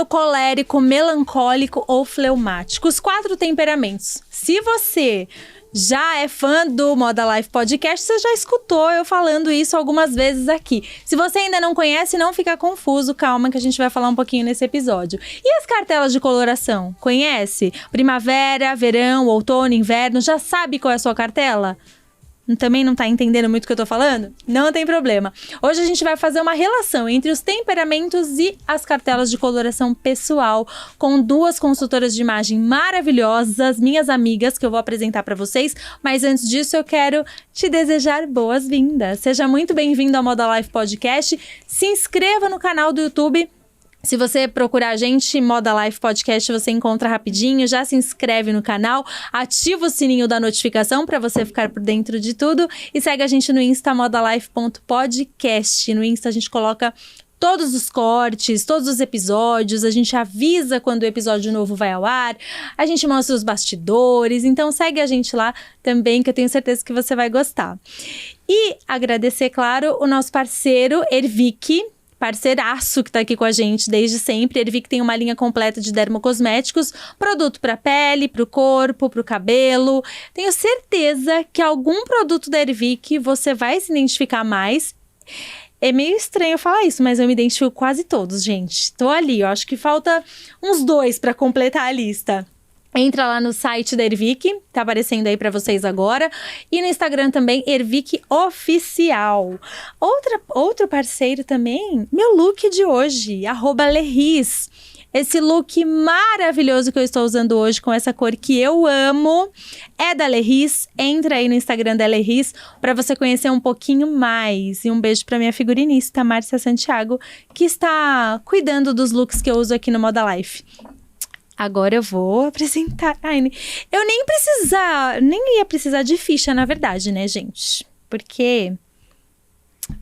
colérico, melancólico ou fleumático. Os 4 temperamentos. Se você já é fã do Moda Life Podcast, você já escutou eu falando isso algumas vezes aqui. Se você ainda não conhece, não fica confuso, calma que a gente vai falar um pouquinho nesse episódio. E as cartelas de coloração? Conhece? Primavera, verão, outono, inverno, já sabe qual é a sua cartela? Também não tá entendendo muito o que eu tô falando? Não tem problema. Hoje a gente vai fazer uma relação entre os temperamentos e as cartelas de coloração pessoal com 2 consultoras de imagem maravilhosas, minhas amigas, que eu vou apresentar pra vocês. Mas antes disso, eu quero te desejar boas-vindas. Seja muito bem-vindo ao Moda Life Podcast. Se inscreva no canal do YouTube. Se você procurar a gente, Moda Life Podcast, você encontra rapidinho. Já se inscreve no canal, ativa o sininho da notificação para você ficar por dentro de tudo. E segue a gente no Insta, modalife.podcast. No Insta a gente coloca todos os cortes, todos os episódios. A gente avisa quando o episódio novo vai ao ar. A gente mostra os bastidores. Então segue a gente lá também, que eu tenho certeza que você vai gostar. E agradecer, claro, o nosso parceiro, Ervic. Parceiraço que tá aqui com a gente desde sempre. Ervic tem uma linha completa de dermocosméticos, produto pra pele, pro corpo, pro cabelo. Tenho certeza que algum produto da Ervic você vai se identificar mais. É meio estranho falar isso, mas eu me identifico quase todos, gente. Tô ali, eu acho que falta uns 2 pra completar a lista. Entra lá no site da Ervic, tá aparecendo aí pra vocês agora. E no Instagram também, Ervic Oficial. Outro parceiro também, meu look de hoje, @Lerris. Esse look maravilhoso que eu estou usando hoje, com essa cor que eu amo, é da Lerris. Entra aí no Instagram da Lerris pra você conhecer um pouquinho mais. E um beijo pra minha figurinista, Márcia Santiago, que está cuidando dos looks que eu uso aqui no Moda Life. Agora eu vou apresentar. Ai, eu nem ia precisar de ficha, na verdade, né, gente? Porque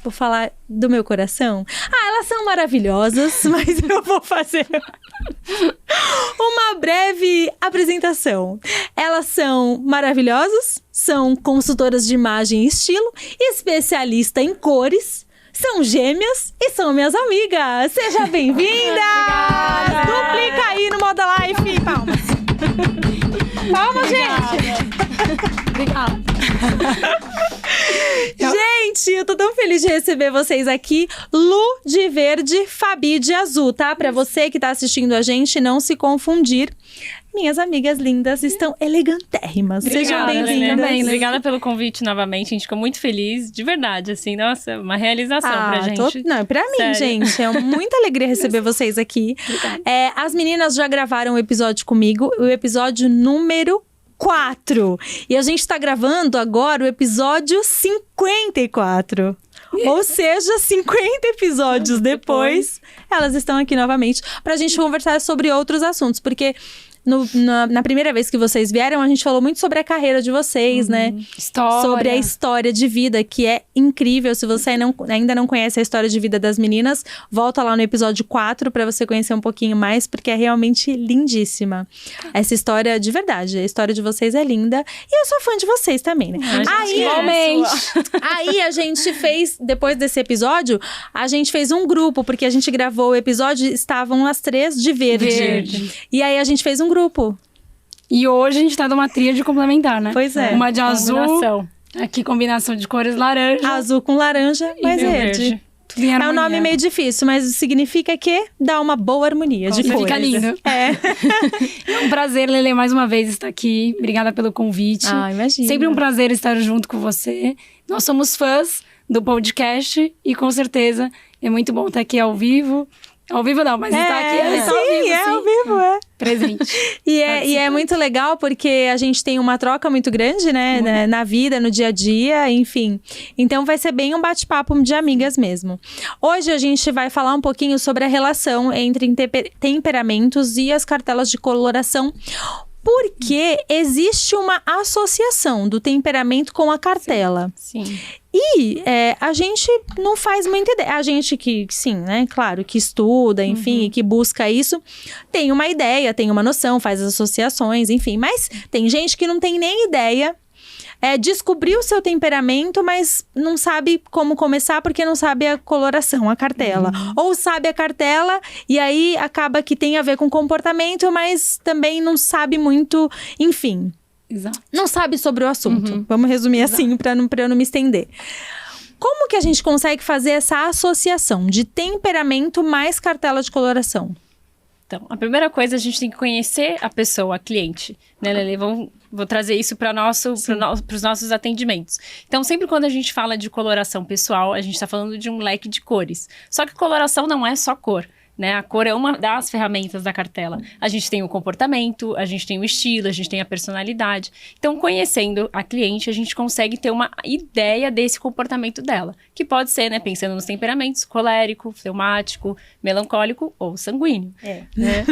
vou falar do meu coração. Elas são maravilhosas, mas eu vou fazer uma breve apresentação. Elas são maravilhosas, são consultoras de imagem e estilo, especialista em cores. São gêmeas e são minhas amigas. Seja bem-vinda! Duplica aí no Moda Life. Palmas. Palmas, gente. Obrigada. Gente, eu tô tão feliz de receber vocês aqui. Lu de verde, Fabi de azul, tá? Pra você que tá assistindo a gente não se confundir. Minhas amigas lindas estão elegantérrimas. Sejam bem-vindas. Obrigada pelo convite novamente. A gente ficou muito feliz, de verdade, assim. Nossa, uma realização pra gente. Não, pra mim, gente. É muita alegria receber vocês aqui. As meninas já gravaram um episódio comigo, o episódio número 4. E a gente tá gravando agora o episódio 54. Ou seja, 50 episódios depois, elas estão aqui novamente pra gente conversar sobre outros assuntos. Porque na primeira vez que vocês vieram, a gente falou muito sobre a carreira de vocês, né? Sobre a história de vida, que é incrível. Se você ainda não conhece a história de vida das meninas, volta lá no episódio 4 pra você conhecer um pouquinho mais, porque é realmente lindíssima. Essa história de verdade, a história de vocês é linda. E eu sou fã de vocês também, né? Aí a gente fez, depois desse episódio, a gente fez um grupo, porque a gente gravou o episódio, estavam as 3 de verde. E aí a gente fez um grupo. E hoje a gente tá numa tríade complementar, né? Pois é. Uma de azul, aqui combinação de cores laranja. Azul com laranja, mas verde. É um nome meio difícil, mas significa que dá uma boa harmonia de cores. Fica lindo. É um prazer, Lelê, mais uma vez estar aqui. Obrigada pelo convite. Imagina. Sempre um prazer estar junto com você. Nós somos fãs do podcast e com certeza é muito bom estar aqui ao vivo. Ao vivo não, mas está aqui ao vivo, presente. E é muito legal porque a gente tem uma troca muito grande, né? Na vida, no dia a dia, enfim. Então vai ser bem um bate-papo de amigas mesmo. Hoje a gente vai falar um pouquinho sobre a relação entre temperamentos e as cartelas de coloração. Porque existe uma associação do temperamento com a cartela. Sim. E a gente não faz muita ideia. A gente que, sim, né? Claro, que estuda, enfim, que busca isso, tem uma ideia, tem uma noção, faz as associações, enfim. Mas tem gente que não tem nem ideia descobrir o seu temperamento, mas não sabe como começar porque não sabe a coloração, a cartela. Ou sabe a cartela e aí acaba que tem a ver com comportamento, mas também não sabe muito, enfim. Exato. Não sabe sobre o assunto. Vamos resumir assim para eu não me estender. Como que a gente consegue fazer essa associação de temperamento mais cartela de coloração? Então, a primeira coisa, a gente tem que conhecer a pessoa, a cliente, né, Lelê? Vou trazer isso para os nossos atendimentos. Então, sempre quando a gente fala de coloração pessoal, a gente está falando de um leque de cores. Só que coloração não é só cor. Né? A cor é uma das ferramentas da cartela. A gente tem o comportamento, a gente tem o estilo, a gente tem a personalidade. Então, conhecendo a cliente, a gente consegue ter uma ideia desse comportamento dela. Que pode ser, né, pensando nos temperamentos, colérico, fleumático, melancólico ou sanguíneo. Né?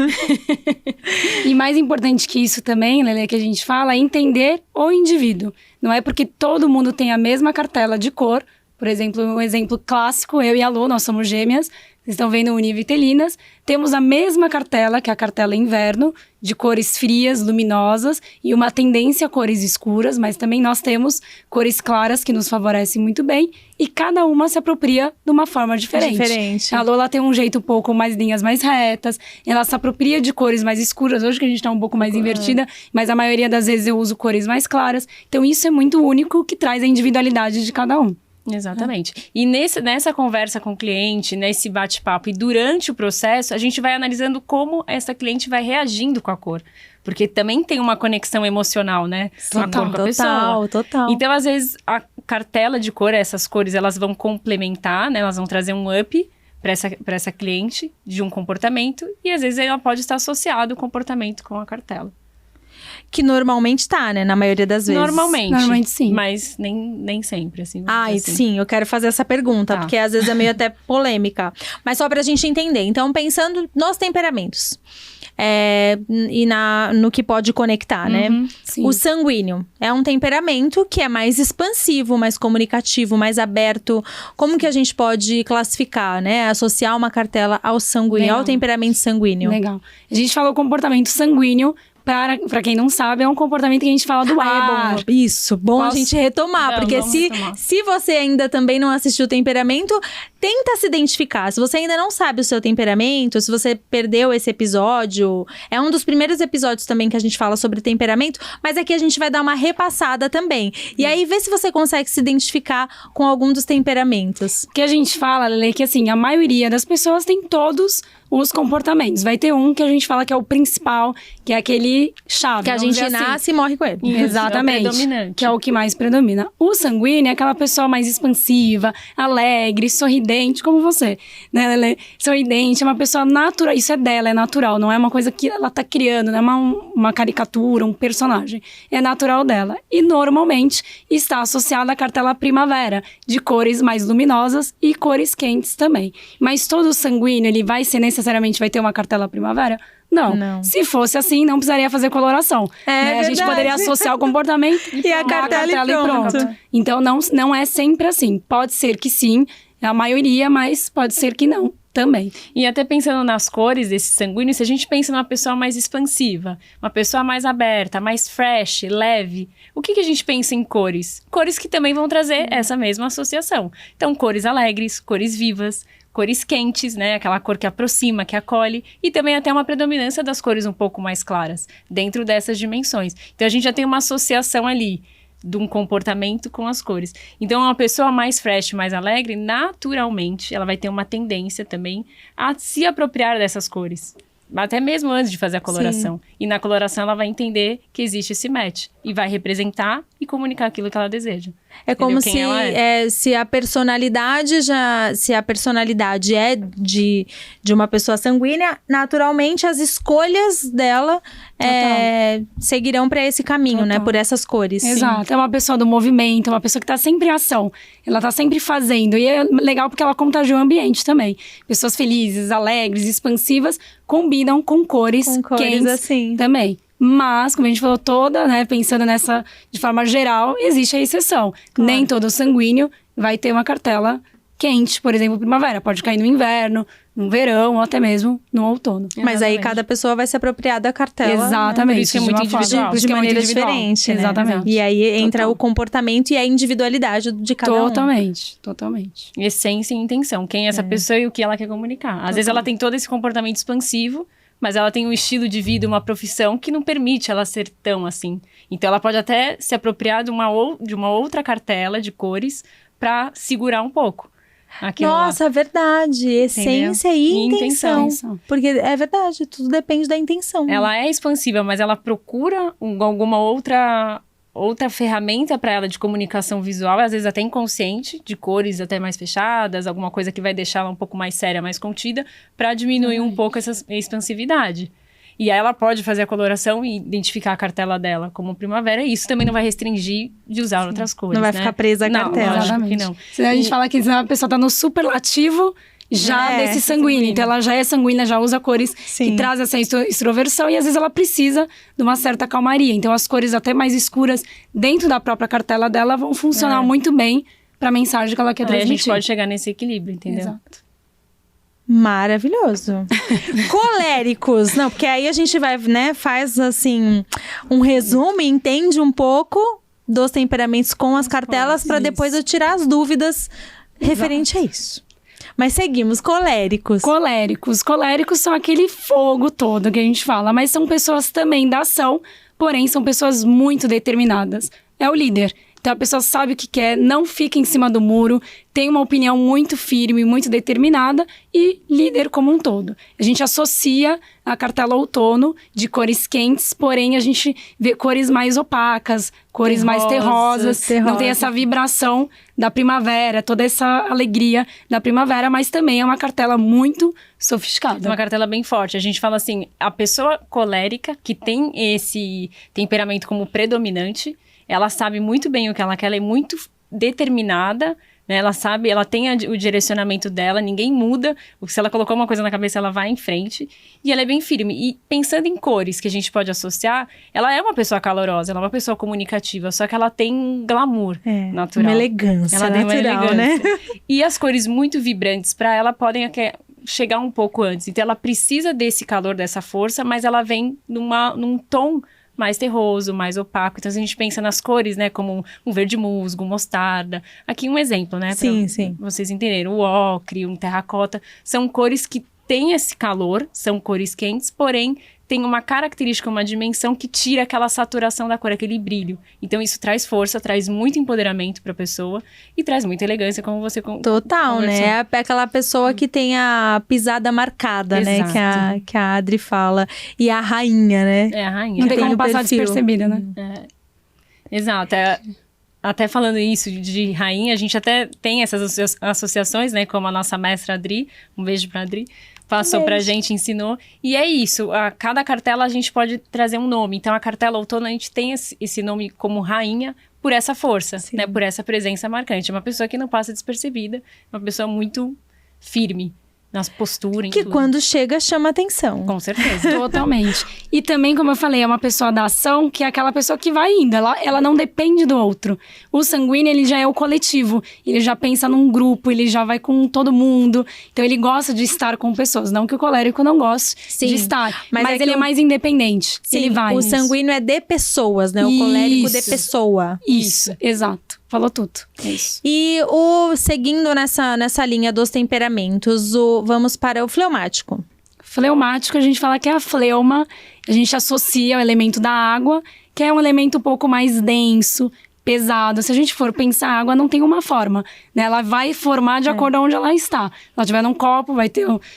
E mais importante que isso também, Lelê, que a gente fala, é entender o indivíduo. Não é porque todo mundo tem a mesma cartela de cor. Por exemplo, um exemplo clássico, eu e a Lu, nós somos gêmeas. Vocês estão vendo univitelinas. Temos a mesma cartela, que é a cartela inverno, de cores frias, luminosas, e uma tendência a cores escuras, mas também nós temos cores claras que nos favorecem muito bem, e cada uma se apropria de uma forma diferente. A Lola tem um jeito um pouco mais linhas mais retas, ela se apropria de cores mais escuras, hoje que a gente tá um pouco mais invertida, mas a maioria das vezes eu uso cores mais claras. Então isso é muito único, que traz a individualidade de cada um. Exatamente. E nessa conversa com o cliente, nesse bate-papo e durante o processo, a gente vai analisando como essa cliente vai reagindo com a cor. Porque também tem uma conexão emocional, né? A cor com a pessoa. Total. Então, às vezes, a cartela de cor, essas cores, elas vão complementar, né? Elas vão trazer um up para essa cliente de um comportamento. E, às vezes, ela pode estar associado o comportamento com a cartela. Que normalmente tá, né? Na maioria das vezes. Normalmente sim. Mas nem sempre, assim. Ai, assim. sim, eu quero fazer essa pergunta, Tá. porque às vezes é meio até polêmica. Mas só pra gente entender. Então, pensando nos temperamentos. E no que pode conectar, né? Sim. O sanguíneo é um temperamento que é mais expansivo, mais comunicativo, mais aberto. Como que a gente pode classificar, né? Associar uma cartela ao sanguíneo, Legal. ao temperamento sanguíneo. Legal. A gente falou comportamento sanguíneo. Pra quem não sabe, é um comportamento que a gente fala do ar. Isso, bom Posso- a gente retomar, porque vamos retomar. se você ainda também não assistiu o temperamento, tenta se identificar. Se você ainda não sabe o seu temperamento, se você perdeu esse episódio, é um dos primeiros episódios também que a gente fala sobre temperamento, mas aqui a gente vai dar uma repassada também. E aí, vê se você consegue se identificar com algum dos temperamentos. Que a gente fala, Lelê, que assim, a maioria das pessoas tem todos os comportamentos. Vai ter um que a gente fala que é o principal, que é aquele chave. Que a vamos gente dizer assim. nasce e morre com ele. Exatamente. É o predominante. Que é o que mais predomina. O sanguíneo é aquela pessoa mais expansiva, alegre, sorridente, como você, né, Lelê? Sorridente, é uma pessoa natural. Isso é dela, é natural. Não é uma coisa que ela tá criando, não é uma caricatura, um personagem. É natural dela. E normalmente está associada à cartela primavera, de cores mais luminosas e cores quentes também. Mas todo sanguíneo, ele vai ser necessariamente vai ter uma cartela primavera? Não. Se fosse assim, não precisaria fazer coloração. Né? A gente verdade. poderia associar o comportamento E a cartela e pronto. Então, não é sempre assim. Pode ser que sim, é a maioria, mas pode ser que não também. E até pensando nas cores desse sanguíneo, se a gente pensa numa pessoa mais expansiva, uma pessoa mais aberta, mais fresh, leve, o que a gente pensa em cores? Cores que também vão trazer essa mesma associação. Então, cores alegres, cores vivas, cores quentes, né? Aquela cor que aproxima, que acolhe. E também até uma predominância das cores um pouco mais claras, dentro dessas dimensões. Então, a gente já tem uma associação ali de um comportamento com as cores. Então, uma pessoa mais fresh, mais alegre, naturalmente, ela vai ter uma tendência também a se apropriar dessas cores. Até mesmo antes de fazer a coloração. E na coloração, ela vai entender que existe esse match. E vai representar e comunicar aquilo que ela deseja. É como Entendeu? Quem ela é. se a personalidade é de uma pessoa sanguínea, naturalmente as escolhas dela seguirão para esse caminho, né? Por essas cores. Exato. É uma pessoa do movimento, uma pessoa que tá sempre em ação. Ela tá sempre fazendo. E é legal porque ela contagia o ambiente também. Pessoas felizes, alegres, expansivas, combinam com cores quentes assim. também. Mas, como a gente falou toda, né, pensando nessa de forma geral, existe a exceção. Claro. Nem todo sanguíneo vai ter uma cartela quente, por exemplo, primavera. Pode cair no inverno, no verão ou até mesmo no outono. Mas aí cada pessoa vai se apropriar da cartela. Exatamente. Por isso que é muito individual. De maneira diferente, né? Exatamente. E aí entra o comportamento e a individualidade de cada um. Totalmente. Essência e intenção. Quem é essa pessoa e o que ela quer comunicar. Às vezes ela tem todo esse comportamento expansivo, mas ela tem um estilo de vida, uma profissão que não permite ela ser tão assim. Então ela pode até se apropriar de uma outra cartela de cores para segurar um pouco. Nossa, verdade. Essência e intenção. Porque é verdade, tudo depende da intenção. Ela é expansiva, mas ela procura alguma outra ferramenta para ela de comunicação visual, às vezes até inconsciente, de cores até mais fechadas, alguma coisa que vai deixar ela um pouco mais séria, mais contida, para diminuir um pouco essa expansividade. E aí ela pode fazer a coloração e identificar a cartela dela como primavera, e isso também não vai restringir de usar outras cores, não vai ficar presa à cartela. Lógico que não. Senão a gente fala que a pessoa tá no superlativo já desse sanguíneo. Então ela já é sanguínea, já usa cores que trazem essa extroversão e às vezes ela precisa de uma certa calmaria. Então as cores até mais escuras dentro da própria cartela dela vão funcionar muito bem para a mensagem que ela quer transmitir. A gente pode chegar nesse equilíbrio, entendeu? Exato. Maravilhoso. Coléricos. Não, porque aí a gente vai, né, faz assim um resumo e entende um pouco dos temperamentos com as cartelas para depois eu tirar as dúvidas referente a isso. Mas seguimos, coléricos. Coléricos são aquele fogo todo que a gente fala, mas são pessoas também da ação, porém são pessoas muito determinadas. É o líder. Então a pessoa sabe o que quer, não fica em cima do muro, tem uma opinião muito firme, muito determinada e líder como um todo. A gente associa a cartela outono de cores quentes, porém a gente vê cores mais opacas, cores mais terrosas. Não tem essa vibração da primavera, toda essa alegria da primavera, mas também é uma cartela muito sofisticada. Uma cartela bem forte. A gente fala assim, a pessoa colérica que tem esse temperamento como predominante, ela sabe muito bem o que ela quer, ela é muito determinada, né? Ela sabe, ela tem o direcionamento dela, ninguém muda. Se ela colocou uma coisa na cabeça, ela vai em frente. E ela é bem firme. E pensando em cores que a gente pode associar, ela é uma pessoa calorosa, ela é uma pessoa comunicativa, só que ela tem um glamour natural. Uma elegância ela natural, tem uma elegância, né? E as cores muito vibrantes para ela podem chegar um pouco antes. Então ela precisa desse calor, dessa força, mas ela vem num tom mais terroso, mais opaco. Então, a gente pensa nas cores, né? Como um verde musgo, um mostarda. Aqui um exemplo, né? Sim. Vocês entenderem. O ocre, um terracota. São cores que têm esse calor, são cores quentes, porém tem uma característica, uma dimensão que tira aquela saturação da cor, aquele brilho. Então, isso traz força, traz muito empoderamento para a pessoa e traz muita elegância, como você Total, conversou. né? É aquela pessoa que tem a pisada marcada, Exato. né? Que a Adri fala. E a rainha, né? É a rainha. Não tem Tem como o passar perfil. despercebida, né? Exato. Até falando isso de rainha, a gente até tem essas associações, né? Como a nossa mestra Adri, um beijo pra Adri, passou pra gente, ensinou. E é isso, cada cartela a gente pode trazer um nome. Então, a cartela outono, a gente tem esse nome como rainha por essa força, né? Por essa presença marcante. É uma pessoa que não passa despercebida, uma pessoa muito firme nas posturas, em Que tudo. quando chega, chama atenção. Com certeza. Totalmente. E também, como eu falei, é uma pessoa da ação que é aquela pessoa que vai indo. Ela não depende do outro. O sanguíneo, ele já é o coletivo. Ele já pensa num grupo, ele já vai com todo mundo. Então, ele gosta de estar com pessoas. Não que o colérico não goste de estar. Mas ele é mais independente. Sim, ele vai. o sanguíneo é de pessoas, né? O colérico de pessoa. Isso, exato. Falou tudo. É isso. E seguindo nessa linha dos temperamentos, vamos para o fleumático. Fleumático, a gente fala que é a fleuma, a gente associa o elemento da água, que é um elemento um pouco mais denso, pesado. Se a gente for pensar, a água não tem uma forma, né? Ela vai formar de acordo com onde ela está. Se ela estiver num copo, vai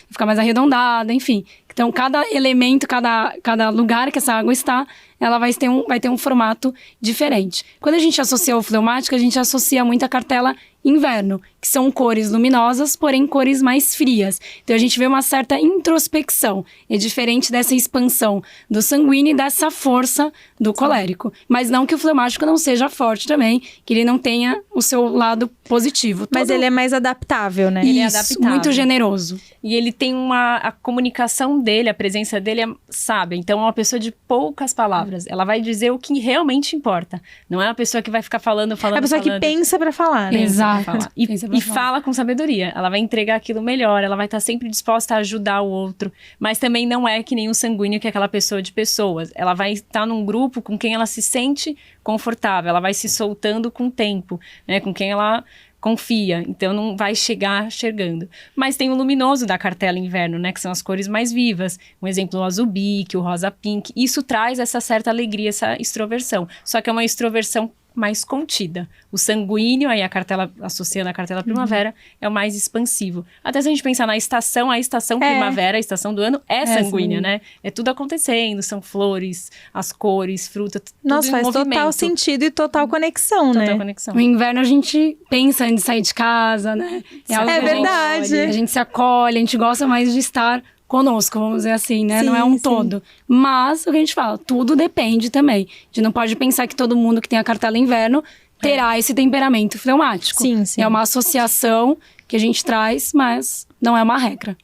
ficar mais arredondada, enfim. Então, cada elemento, cada lugar que essa água está, ela vai ter um formato diferente. Quando a gente associa o fleumático, a gente associa muito a cartela inverno, que são cores luminosas, porém cores mais frias. Então, a gente vê uma certa introspecção. É diferente dessa expansão do sanguíneo e dessa força do colérico. Mas não que o fleumático não seja forte também, que ele não tenha o seu lado positivo. Mas ele é mais adaptável, né? Ele é Isso, adaptável. muito generoso. E ele tem a comunicação dele, a presença dele é sábia. Então, é uma pessoa de poucas palavras. Ela vai dizer o que realmente importa. Não é uma pessoa que vai ficar falando. É a pessoa que pensa pra falar, né? Exato. E E fala com sabedoria. Ela vai entregar aquilo melhor, ela vai estar sempre disposta a ajudar o outro. Mas também não é que nem o sanguíneo, que é aquela pessoa de pessoas. Ela vai estar num grupo com quem ela se sente confortável, ela vai se soltando com o tempo, né? Com quem ela confia, então não vai chegar chegando. Mas tem o luminoso da cartela inverno, né? Que são as cores mais vivas. Um exemplo, o azul bique, o rosa pink. Isso traz essa certa alegria, essa extroversão. Só que é uma extroversão mais contida. O sanguíneo, aí a cartela, associando a cartela primavera, é o mais expansivo. Até se a gente pensar na estação, a estação primavera, a estação do ano, é sanguínea, né? É tudo acontecendo, são flores, as cores, fruta, tudo Nossa, faz total sentido e total conexão, né? Total conexão. No inverno a gente pensa antes de sair de casa, né? Algo que verdade. A gente se acolhe, a gente gosta mais de estar conosco, vamos dizer assim, né? Sim, não é um sim. todo. Mas, o que a gente fala, tudo depende também. A gente não pode pensar que todo mundo que tem a cartela inverno terá esse temperamento fleumático. Sim, sim. É uma associação que a gente traz, mas não é uma regra.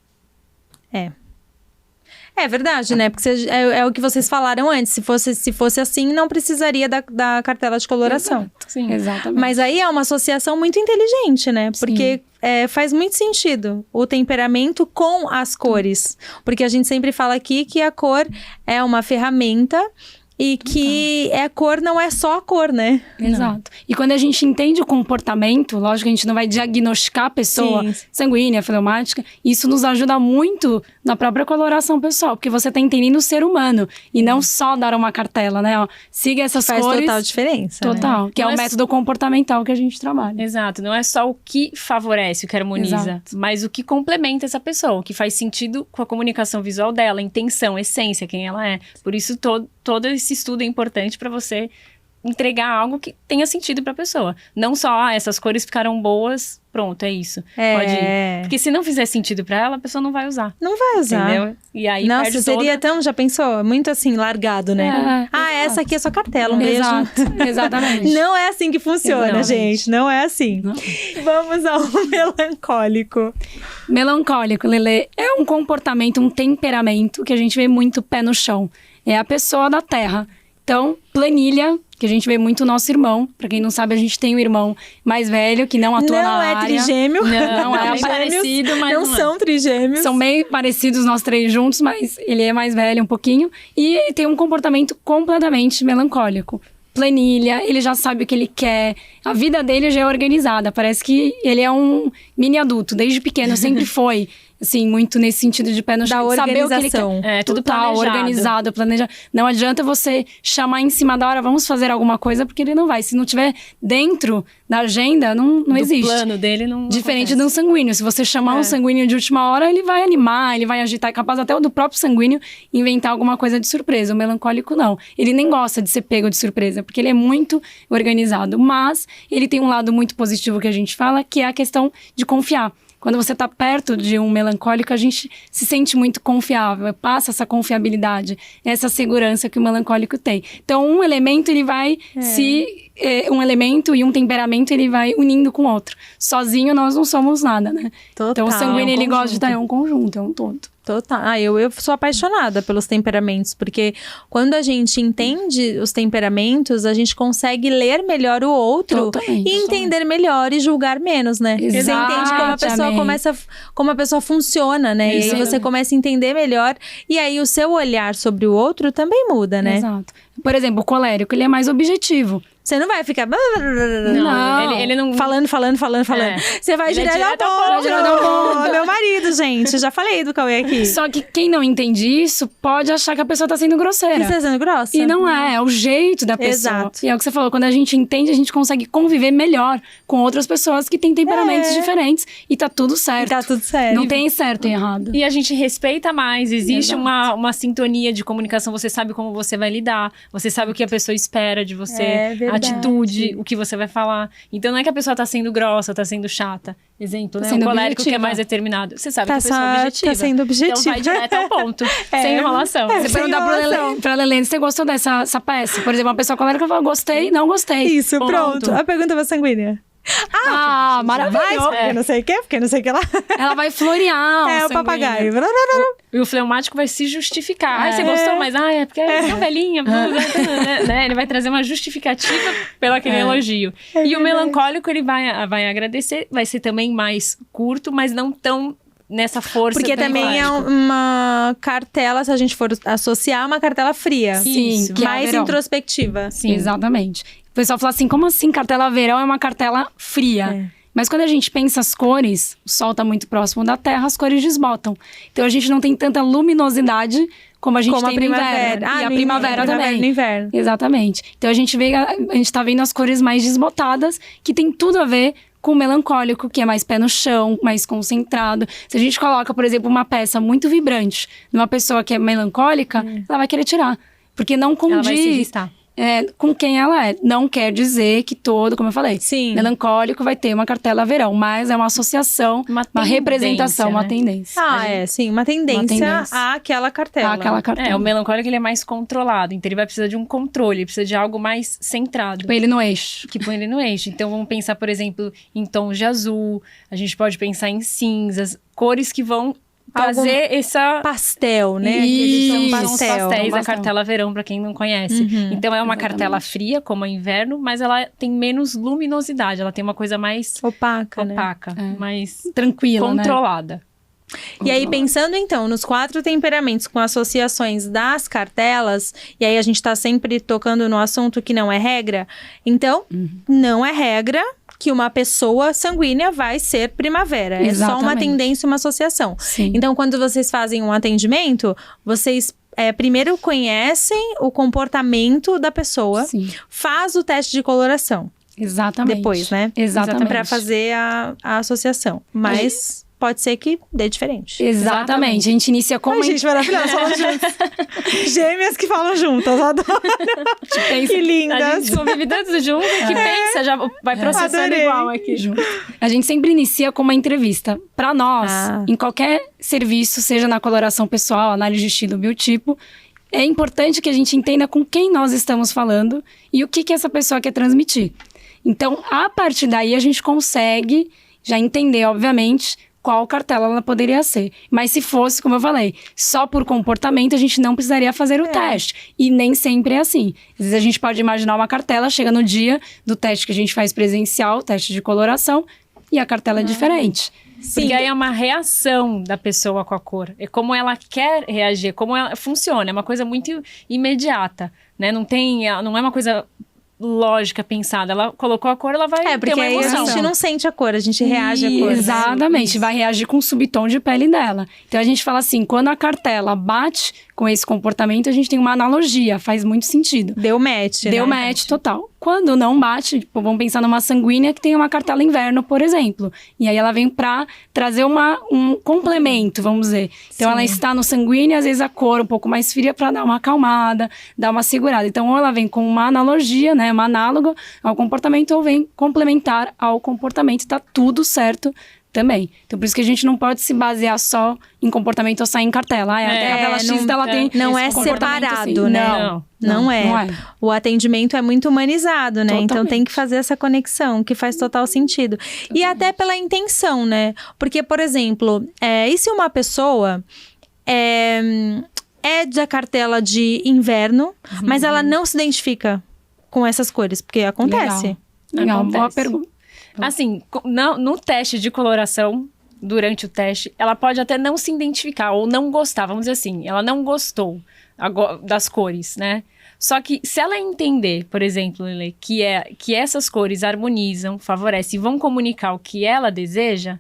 É verdade, né? Porque é o que vocês falaram antes. Se fosse assim, não precisaria da cartela de coloração. Sim, exatamente. Mas aí é uma associação muito inteligente, né? Porque faz muito sentido o temperamento com as cores. Porque a gente sempre fala aqui que a cor é uma ferramenta e que a cor não é só a cor, né? Exato. E quando a gente entende o comportamento, lógico que a gente não vai diagnosticar a pessoa sanguínea, fleumática, isso nos ajuda muito na própria coloração pessoal, porque você tá entendendo o ser humano e não só dar uma cartela, né? Ó, siga essas Faz cores. total diferença. Total, Né? que é o método comportamental que a gente trabalha. Exato, não é só o que favorece, o que harmoniza, Exato. mas o que complementa essa pessoa, o que faz sentido com a comunicação visual dela, a intenção, a essência, quem ela é. Por isso todo esse estudo é importante para você entregar algo que tenha sentido para a pessoa. Não só, essas cores ficaram boas, pronto, é isso. Pode ir. Porque se não fizer sentido para ela, a pessoa não vai usar. Não vai usar. Entendeu? E aí Nossa, perde seria tão, já pensou? Muito assim, largado, né? Essa aqui é sua cartela, um beijo. Exato, exatamente. Não é assim que funciona, Exatamente. gente. Não é assim. Não. Vamos ao melancólico. Melancólico, Lelê, é um comportamento, um temperamento que a gente vê muito pé no chão. É a pessoa da terra. Então, planilha, que a gente vê muito o nosso irmão. Pra quem não sabe, a gente tem um irmão mais velho que não atua na área. Não é trigêmeo. Não é bem parecido, mas não não é. são trigêmeos. São bem parecidos nós três juntos, mas ele é mais velho um pouquinho. E ele tem um comportamento completamente melancólico. Planilha, ele já sabe o que ele quer. A vida dele já é organizada. Parece que ele é um mini adulto. Desde pequeno sempre foi. Assim, muito nesse sentido de pé no chão. Da Saber o que ele quer. organização. É, tudo Total, planejado. organizado, planejado. Não adianta você chamar em cima da hora, vamos fazer alguma coisa, porque ele não vai. Se não tiver dentro da agenda, não existe. O plano dele não Diferente acontece. de um sanguíneo. Se você chamar um sanguíneo de última hora, ele vai animar, ele vai agitar. É capaz até o do próprio sanguíneo inventar alguma coisa de surpresa. O melancólico, não. Ele nem gosta de ser pego de surpresa, porque ele é muito organizado. Mas ele tem um lado muito positivo que a gente fala, que é a questão de confiar. Quando você está perto de um melancólico, a gente se sente muito confiável, passa essa confiabilidade, essa segurança que o melancólico tem. Então, um elemento, ele vai um elemento e um temperamento, ele vai unindo com o outro. Sozinho, nós não somos nada, né? Total, então, o sanguíneo, ele gosta de conjunto. estar um conjunto, é um todo. Total. Eu sou apaixonada pelos temperamentos, porque quando a gente entende os temperamentos, a gente consegue ler melhor o outro Totalmente. e entender melhor e julgar menos, né? Você entende como a pessoa funciona, né? E aí Exatamente. você começa a entender melhor e aí o seu olhar sobre o outro também muda, né? Exato. Por exemplo, o colérico, ele é mais objetivo. Você não vai ficar Não. Ele não... falando. É. Você vai Ele é direto direto ao ao ponto. ponto. Meu marido, gente. Já falei do Cauê aqui. Só que quem não entende isso, pode achar que a pessoa tá sendo grosseira. Você tá sendo grossa? E não é o jeito da pessoa. Exato. E é o que você falou, quando a gente entende, a gente consegue conviver melhor com outras pessoas que têm temperamentos diferentes. E tá tudo certo. Tá tudo certo. Não tem certo e errado. E a gente respeita mais, existe Exato. uma sintonia de comunicação, você sabe como você vai lidar, você sabe o que a pessoa espera de você, É verdade. atitude, o que você vai falar. Então não é que a pessoa tá sendo grossa, tá sendo chata. Exemplo, né? sendo Um colérico que é objetiva. mais determinado. Você sabe Tá que a pessoa é só- objetiva. tá sendo objetiva. Então vai direto ao ponto, sem enrolação. Você sem perguntar enrolação. pra Lelene, você gostou dessa peça? Por exemplo, uma pessoa colérica fala, gostei, não gostei. Isso, Ponto. pronto. A pergunta vai sanguínea. Maravilhoso. Porque não sei o quê, porque não sei o que lá. Ela vai florear. É, o sanguíneo. papagaio. E o fleumático vai se justificar. Ai, você gostou, mas é porque é tão velhinha. Né? Ele vai trazer uma justificativa pelo aquele elogio. E o melancólico, ele vai agradecer. Vai ser também mais curto, mas não tão nessa força. Porque também é uma cartela, se a gente for associar, uma cartela fria. Sim, que é a mais verão. introspectiva. Sim. Exatamente. O pessoal fala assim, como assim cartela verão é uma cartela fria? Mas quando a gente pensa as cores, o sol está muito próximo da Terra, as cores desbotam. Então a gente não tem tanta luminosidade como a gente tem no inverno. E a primavera também. No inverno. Exatamente. Então a gente tá vendo as cores mais desbotadas, que tem tudo a ver com o melancólico, que é mais pé no chão, mais concentrado. Se a gente coloca, por exemplo, uma peça muito vibrante numa pessoa que é melancólica, ela vai querer tirar. Porque não condiz. Ela vai se irritar. Com quem ela é. Não quer dizer que todo, como eu falei, melancólico vai ter uma cartela verão, mas é uma associação, uma representação, né? uma tendência. Uma tendência àquela cartela. Àquela cartela. O melancólico, ele é mais controlado, então ele vai precisar de um controle, ele precisa de algo mais centrado. Põe ele no eixo. Que põe ele no eixo. Então vamos pensar, por exemplo, em tons de azul, a gente pode pensar em cinzas, cores que vão fazer essa... pastel, né? Isso, Aqueles São os pastéis da pastel. cartela verão, pra quem não conhece. Então é uma cartela fria, como é inverno, mas ela tem menos luminosidade. Ela tem uma coisa mais opaca, mais tranquila, controlada. E aí, pensando então nos 4 temperamentos com associações das cartelas, e aí a gente tá sempre tocando no assunto que não é regra, então, não é regra que uma pessoa sanguínea vai ser primavera. Exatamente. É só uma tendência, uma associação. Sim. Então, quando vocês fazem um atendimento, vocês primeiro conhecem o comportamento da pessoa, faz o teste de coloração. Exatamente. Depois, né? Exatamente. Pra fazer a associação. Mas pode ser que dê diferente. Exatamente. A gente inicia com uma... gente maravilhosa, falam juntas. Gêmeas que falam juntas, adoro. Que lindas. A gente convive tanto junto que pensa, já vai processando Adorei. igual aqui. A gente sempre inicia com uma entrevista. Para nós, em qualquer serviço, seja na coloração pessoal, análise de estilo, biotipo, é importante que a gente entenda com quem nós estamos falando e o que essa pessoa quer transmitir. Então, a partir daí, a gente consegue já entender, obviamente, qual cartela ela poderia ser. Mas se fosse, como eu falei, só por comportamento, a gente não precisaria fazer o teste. E nem sempre é assim. Às vezes a gente pode imaginar uma cartela, chega no dia do teste que a gente faz presencial, teste de coloração, e a cartela é diferente. Sim. Porque aí é uma reação da pessoa com a cor. É como ela quer reagir, como ela funciona. É uma coisa muito imediata, né? Não é uma coisa lógica pensada. Ela colocou a cor, ela vai ter uma porque aí emoção. a gente não sente a cor, a gente reage à cor. Exatamente, vai reagir com o subtom de pele dela. Então a gente fala assim, quando a cartela bate com esse comportamento, a gente tem uma analogia, faz muito sentido. Deu match, Deu match total. Quando não bate, tipo, vamos pensar numa sanguínea que tem uma cartela inverno, por exemplo. E aí ela vem pra trazer um complemento, vamos dizer. Então ela está no sanguíneo, às vezes a cor um pouco mais fria pra dar uma acalmada, dar uma segurada. Então ou ela vem com uma analogia, né, uma análoga ao comportamento, ou vem complementar ao comportamento. Tá tudo certo também. Então, por isso que a gente não pode se basear só em comportamento ou só em cartela. A cartela X, ela tem... Não é separado, né? Não é. O atendimento é muito humanizado, né? Totalmente. Então, tem que fazer essa conexão, que faz total sentido. Totalmente. E até pela intenção, né? Porque, por exemplo, e se uma pessoa é da cartela de inverno, mas ela não se identifica com essas cores? Porque acontece. Legal. Boa pergunta. Assim, no teste de coloração, durante o teste, ela pode até não se identificar ou não gostar, vamos dizer assim, ela não gostou das cores, né? Só que se ela entender, por exemplo, Lelê, que essas cores harmonizam, favorecem e vão comunicar o que ela deseja,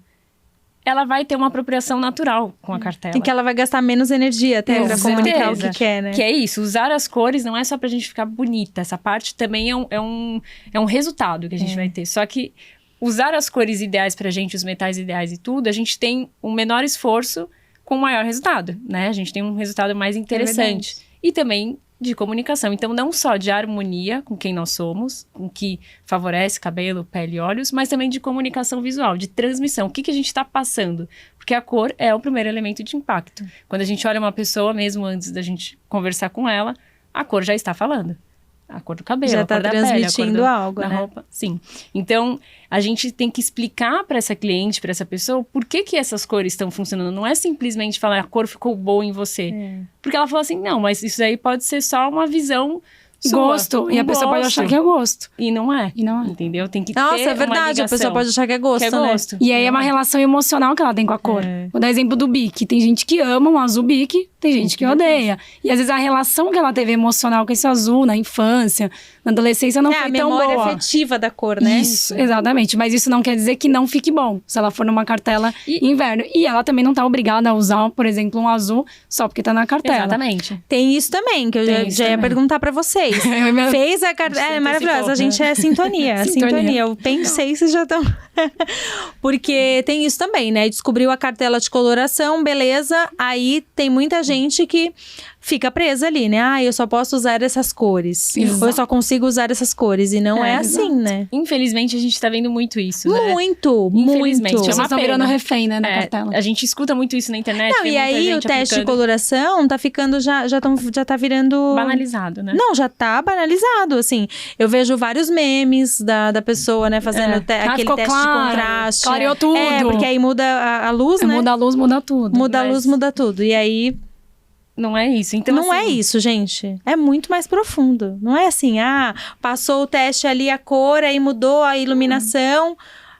ela vai ter uma apropriação natural com a cartela. E que ela vai gastar menos energia até pra comunicar o que quer, né? Que é isso, usar as cores não é só pra gente ficar bonita, essa parte também é um resultado que a gente vai ter. Só que usar as cores ideais pra gente, os metais ideais e tudo, a gente tem um menor esforço com maior resultado, né? A gente tem um resultado mais interessante. E também de comunicação. Então, não só de harmonia com quem nós somos, com que favorece cabelo, pele e olhos, mas também de comunicação visual, de transmissão. O que a gente está passando? Porque a cor é o primeiro elemento de impacto. Quando a gente olha uma pessoa, mesmo antes da gente conversar com ela, a cor já está falando. A cor do cabelo, Já a tá cor da pele, a cor transmitindo algo, da né? roupa. Sim. Então, a gente tem que explicar para essa cliente, para essa pessoa, por que essas cores estão funcionando. Não é simplesmente falar, a cor ficou boa em você. Porque ela falou assim, não, mas isso aí pode ser só uma visão sua, Gosto. E a pessoa pode achar que é gosto. E não é. E não é. Entendeu? Tem que Nossa, ter é verdade. uma A ligação. pessoa pode achar que é gosto, Que é né? gosto. E aí é uma relação emocional que ela tem com a cor. Vou dar exemplo do bique. Tem gente que ama um azul bique, tem gente que odeia. E às vezes a relação que ela teve emocional com esse azul na infância, na adolescência, não É a foi tão memória boa. afetiva da cor, né? Isso, exatamente. Mas isso não quer dizer que não fique bom, se ela for numa cartela inverno. E ela também não tá obrigada a usar, por exemplo, um azul só porque tá na cartela. Exatamente. Tem isso também, que eu Tem isso já ia também. perguntar pra vocês. Fez a cartela. É maravilhosa, a gente é sintonia. Sintonia. Eu pensei, vocês já estão. Porque tem isso também, né? Descobriu a cartela de coloração, beleza. Aí tem muita gente que fica presa ali, né? Ah, eu só posso usar essas cores. Exato. Ou eu só consigo usar essas cores. E não é assim, né? Infelizmente, a gente tá vendo muito isso, né? Muito, Infelizmente, muito. é Vocês uma estão pena. virando refém, né, da cartela. A gente escuta muito isso na internet. Não, tem e muita aí o gente teste de aplicando. coloração tá ficando, já tá virando... Banalizado, né? Não, já tá banalizado, assim. Eu vejo vários memes da pessoa, né, fazendo aquele ficou teste claro, de contraste. clareou tudo. É, porque aí muda a luz, né? Muda a luz, muda tudo. Muda a mas- luz, muda tudo. E aí, Não é isso. Então, não é assim, isso, gente. É muito mais profundo. Não é assim, passou o teste ali, a cor, aí mudou a iluminação.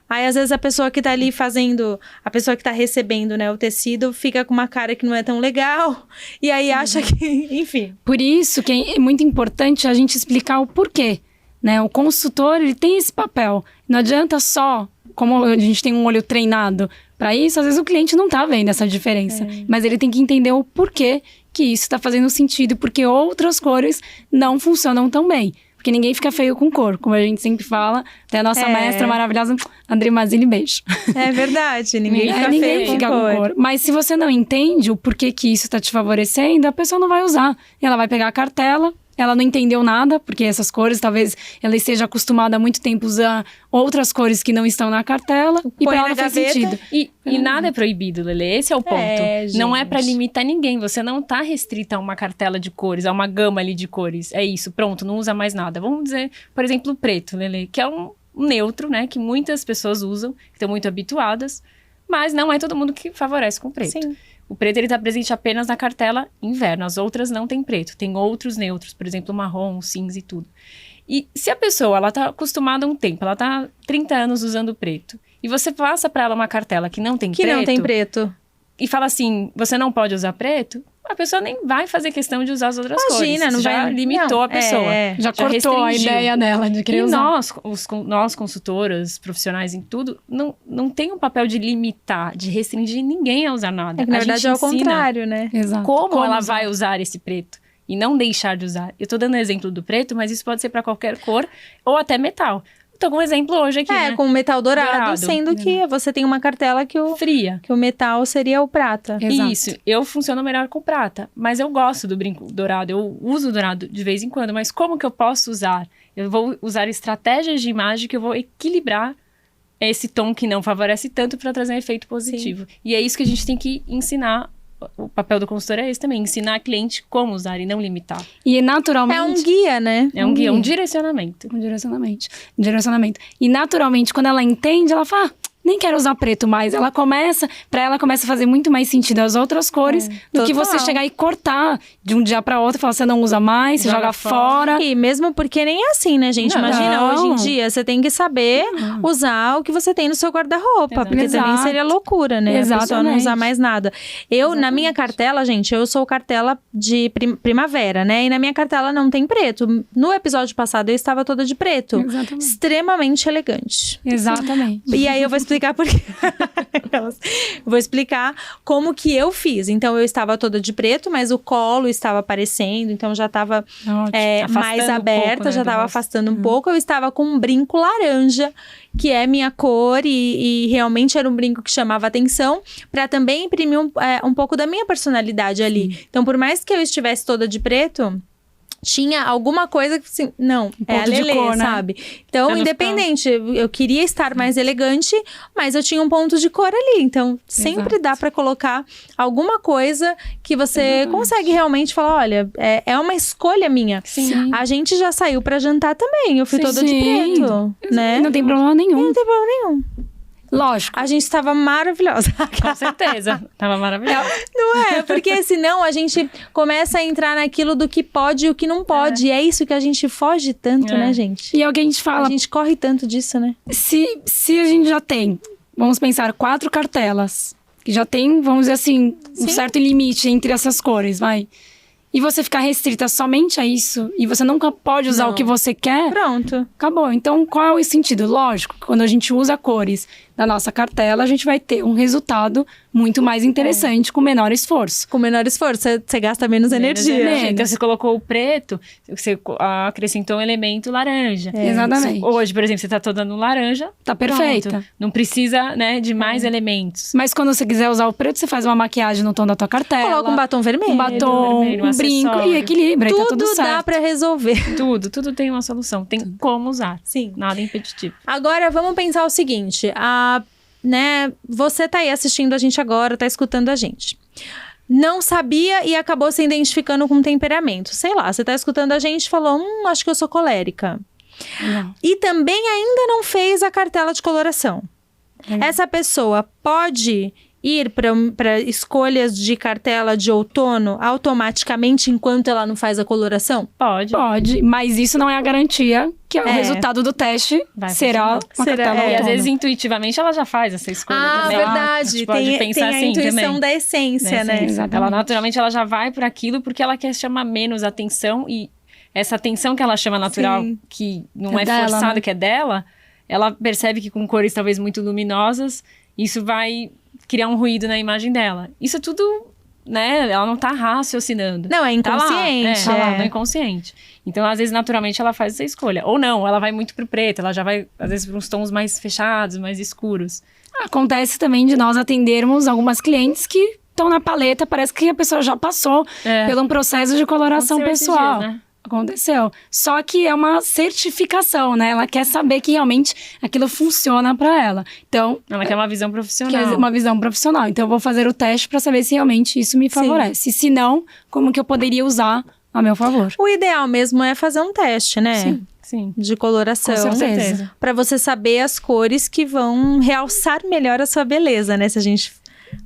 Aí, às vezes, a pessoa que tá ali fazendo... A pessoa que tá recebendo, né, o tecido, fica com uma cara que não é tão legal. E aí, acha que... Enfim. Por isso que é muito importante a gente explicar o porquê, né? O consultor, ele tem esse papel. Não adianta só, como a gente tem um olho treinado para isso, às vezes o cliente não tá vendo essa diferença. Mas ele tem que entender o porquê que isso tá fazendo sentido, porque outras cores não funcionam tão bem. Porque ninguém fica feio com cor, como a gente sempre fala. Até a nossa mestra maravilhosa, André Mazini, beijo. É verdade, ninguém fica Ninguém feio fica com com cor. cor. Mas se você não entende o porquê que isso tá te favorecendo, a pessoa não vai usar. Ela vai pegar a cartela, ela não entendeu nada, porque essas cores, talvez ela esteja acostumada há muito tempo a usar outras cores que não estão na cartela, e Põe pra ela na não faz gaveta. sentido. E nada é proibido, Lelê. Esse é o ponto. Não é pra gente. limitar ninguém. Você não tá restrita a uma cartela de cores, a uma gama ali de cores. É isso, pronto, não usa mais nada. Vamos dizer, por exemplo, o preto, Lelê, que é um neutro, né? Que muitas pessoas usam, que estão muito habituadas. Mas não é todo mundo que favorece com preto. Sim. O preto, ele tá presente apenas na cartela inverno. As outras não tem preto. Tem outros neutros, por exemplo, marrom, cinza e tudo. E se a pessoa, ela tá acostumada há um tempo, ela tá 30 anos usando preto, e você passa pra ela uma cartela que não tem Que preto... não tem preto. E fala assim, você não pode usar preto, a pessoa nem vai fazer questão de usar as outras Imagina, cores. não Já vai... limitou não, a pessoa. Já cortou a restringiu. ideia dela de querer E usar. nós, consultoras, profissionais em tudo, não tem um papel de limitar, de restringir ninguém a usar nada. É que, na A verdade, gente é o ensina contrário, né? Exato. como ela usar. vai usar esse preto e não deixar de usar. Eu tô dando exemplo do preto, mas isso pode ser para qualquer cor ou até metal. Tô com um exemplo hoje aqui, né? Com metal dourado, Dourado. sendo que você tem uma cartela que Fria. o metal seria o prata. Exato. Isso, eu funciono melhor com prata, mas eu gosto do brinco dourado, eu uso o dourado de vez em quando, mas como que eu posso usar? Eu vou usar estratégias de imagem que eu vou equilibrar esse tom que não favorece tanto para trazer um efeito positivo. E é isso que a gente tem que ensinar. O papel do consultor é esse também, ensinar a cliente como usar e não limitar. E naturalmente... É um guia, né? É um guia, um direcionamento. Um direcionamento. E naturalmente, quando ela entende, ela fala, nem quero usar preto mais. Pra ela começa a fazer muito mais sentido as outras cores do que total. você chegar e cortar de um dia pra outro e falar, você não usa mais, você joga fora. E mesmo porque nem é assim, né, gente? Não. Imagina, hoje em dia, você tem que saber usar o que você tem no seu guarda-roupa. Porque também Exato. seria loucura, né? A pessoa não Exatamente. usar mais nada. Na minha cartela, gente, eu sou cartela de primavera, né? E na minha cartela não tem preto. No episódio passado, eu estava toda de preto. Exatamente. Extremamente elegante. Exatamente. E aí eu vou explicar por quê. Vou explicar como que eu fiz. Então, eu estava toda de preto, mas o colo estava aparecendo, então já estava Afastando mais um aberta, pouco, né, já do estava rosto. afastando um pouco. Eu estava com um brinco laranja, que é minha cor, e realmente era um brinco que chamava atenção, para também imprimir um pouco da minha personalidade ali. Então, por mais que eu estivesse toda de preto, tinha alguma coisa que, assim, não, é a ponto de Lelê, cor, né? sabe? Então, Pra não independente, eu queria estar mais elegante, mas eu tinha um ponto de cor ali. Então, sempre dá pra colocar alguma coisa que você consegue realmente falar, olha, é uma escolha minha. Sim. A gente já saiu pra jantar também, eu fui Sim, toda de sim. preto, né? Não tem problema nenhum. Não tem problema nenhum. Lógico. A gente estava maravilhosa. Com certeza. Tava maravilhoso. Não é? Porque senão a gente começa a entrar naquilo do que pode e o que não pode. E é isso que a gente foge tanto, né, gente? E é o que a gente fala. A gente corre tanto disso, né? Se a gente já tem, vamos pensar, 4 cartelas, que já tem, vamos dizer assim, um certo limite entre essas cores, vai. E você ficar restrita somente a isso, e você nunca pode usar o que você quer, Pronto. acabou. Então, qual é o sentido? Lógico, quando a gente usa cores da nossa cartela, a gente vai ter um resultado muito mais interessante, com menor esforço. Com menor esforço, você gasta menos energia. energia. Então, você colocou o preto, você acrescentou um elemento laranja. Exatamente. Hoje, por exemplo, você tá toda no laranja. Tá pronto. perfeita. Não precisa, né, de mais elementos. Mas quando você quiser usar o preto, você faz uma maquiagem no tom da tua cartela. Coloca um batom vermelho. Um batom, vermelho, um um brinco acessório. e equilibra, e tá tudo Tudo certo. dá pra resolver. Tudo tem uma solução. Tem como usar. Sim. Nada impeditivo. Agora, vamos pensar o seguinte. Né, você tá aí assistindo a gente agora, tá escutando a gente. Não sabia e acabou se identificando com temperamento. Sei lá, você tá escutando a gente e falou, acho que eu sou colérica. Não. E também ainda não fez a cartela de coloração. Essa pessoa pode ir para escolhas de cartela de outono automaticamente enquanto ela não faz a coloração? Pode. Pode, mas isso não é a garantia que o resultado do teste Vai será uma Será, cartela é. E às outono. vezes, intuitivamente, ela já faz essa escolha também. Verdade. A gente pode pensar tem a assim intuição também. da essência, né? Exatamente. Ela naturalmente ela já vai por aquilo porque ela quer chamar menos atenção e essa atenção que ela chama natural, Sim. que não É é dela, forçada, né? que é dela, ela percebe que com cores talvez muito luminosas, isso vai criar um ruído na imagem dela. Isso é tudo, né? Ela não tá raciocinando. Não, é Tá lá, inconsciente. tá lá no inconsciente. Então, às vezes, naturalmente, ela faz essa escolha. Ou não, ela vai muito pro preto, ela já vai, às vezes, para uns tons mais fechados, mais escuros. Acontece também de nós atendermos algumas clientes que estão na paleta, parece que a pessoa já passou por um processo de coloração Aconteceu esses pessoal. dias, né? Aconteceu. Só que é uma certificação, né? Ela quer saber que realmente aquilo funciona para ela. Então, Ela quer uma visão quer profissional. uma visão profissional. Então, eu vou fazer o teste para saber se realmente isso me favorece. Se não, como que eu poderia usar a meu favor? O ideal mesmo é fazer um teste, né? Sim. De coloração. Com certeza. Pra você saber as cores que vão realçar melhor a sua beleza, né? Se a gente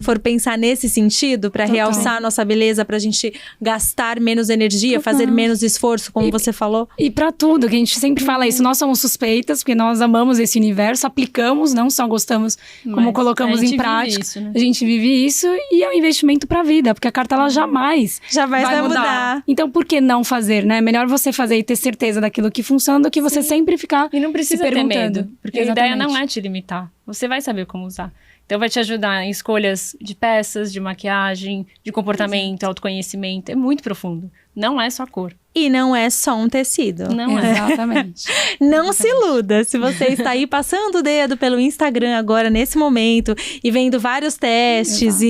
for pensar nesse sentido, pra realçar a nossa beleza, pra gente gastar menos energia, fazer menos esforço, como você falou. E para tudo, que a gente sempre fala isso, nós somos suspeitas, porque nós amamos esse universo, aplicamos, não só gostamos, como Mas colocamos a gente em vive prática. isso, né? A gente vive isso e é um investimento para a vida, porque a cartela jamais Já vai mudar. Então, por que não fazer, né? Melhor você fazer e ter certeza daquilo que funciona do que você sempre ficar E não precisa se ter perguntando. medo, porque a ideia não Exatamente. é te limitar. Você vai saber como usar. Então vai te ajudar em escolhas de peças, de maquiagem, de comportamento, autoconhecimento. É muito profundo. Não é só cor. E não é só um tecido. Não é. Exatamente. Não se iluda. Se você está aí passando o dedo pelo Instagram agora, nesse momento, e vendo vários testes,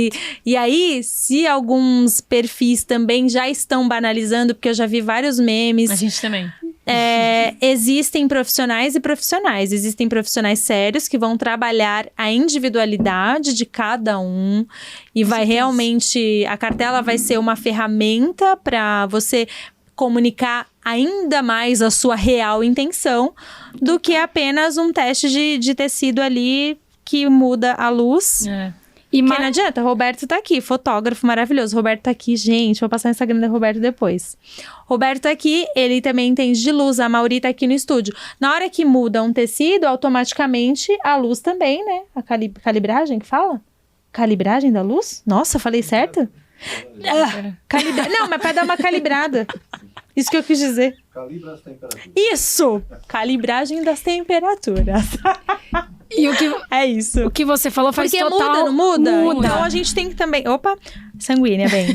e aí, se alguns perfis também já estão banalizando, porque eu já vi vários memes. A gente também. Existem profissionais e profissionais. Existem profissionais sérios que vão trabalhar a individualidade de cada um. E vai realmente... A cartela vai ser uma ferramenta para você comunicar ainda mais a sua real intenção do que apenas um teste de tecido ali que muda a luz. E Porque não adianta, Roberto tá aqui, fotógrafo maravilhoso. Roberto tá aqui, gente, vou passar o Instagram da Roberto depois. Roberto tá aqui, ele também entende de luz, a Mauri tá aqui no estúdio. Na hora que muda um tecido, automaticamente a luz também, né? A calibragem que fala? Calibragem da luz? Nossa, falei certo? Não, mas pra dar uma calibrada. Isso que eu quis dizer. Calibra as temperaturas. Isso! Calibragem das temperaturas. E É isso. o que você falou faz Porque total... muda, não muda? Então a gente tem que também... Opa! Sanguínea, bem.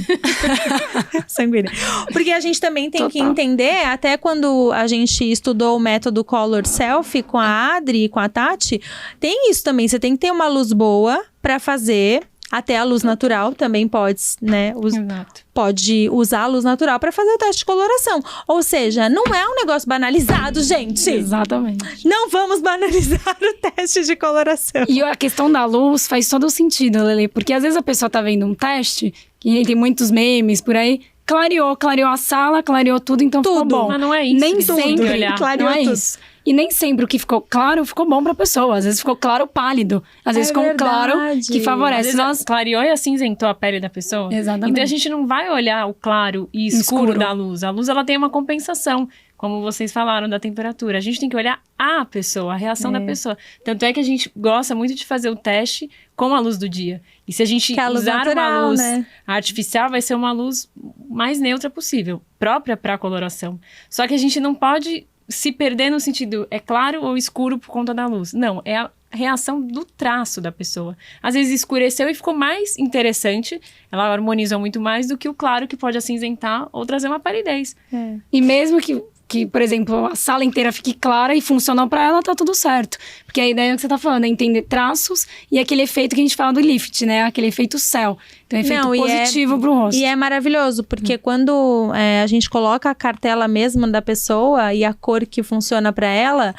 Sanguínea. Porque a gente também tem que entender, até quando a gente estudou o método Color Selfie com a Adri e com a Tati, tem isso também. Você tem que ter uma luz boa pra fazer Até a luz natural também pode, né? Exato. Pode usar a luz natural para fazer o teste de coloração. Ou seja, não é um negócio banalizado, gente. Exatamente. Não vamos banalizar o teste de coloração. E a questão da luz faz todo sentido, Lele, porque às vezes a pessoa tá vendo um teste, que tem muitos memes por aí, clareou a sala, clareou tudo, então ficou bom. Mas não é isso. Nem que tem que sempre olhar. não é isso. E nem sempre o que ficou claro ficou bom pra pessoa. Às vezes ficou claro pálido. Às vezes ficou um claro que Às favorece. vezes Nós... clareou e acinzentou a pele da pessoa. Exatamente. Então a gente não vai olhar o claro e escuro da luz. A luz, ela tem uma compensação, como vocês falaram, da temperatura. A gente tem que olhar a pessoa, a reação da pessoa. Tanto é que a gente gosta muito de fazer o teste com a luz do dia. E se a gente usar natural, uma luz né? artificial, vai ser uma luz mais neutra possível, própria para a coloração. Só que a gente não pode se perder no sentido, é claro ou escuro por conta da luz. Não, é a reação do traço da pessoa. Às vezes escureceu e ficou mais interessante, ela harmonizou muito mais do que o claro, que pode acinzentar ou trazer uma palidez. E mesmo que, por exemplo, a sala inteira fique clara e funcionou pra ela, tá tudo certo. Porque a ideia que você tá falando é entender traços e aquele efeito que a gente fala do lift, né? Aquele efeito céu. Então, é efeito positivo pro rosto. E é maravilhoso, porque quando a gente coloca a cartela mesmo da pessoa e a cor que funciona pra ela,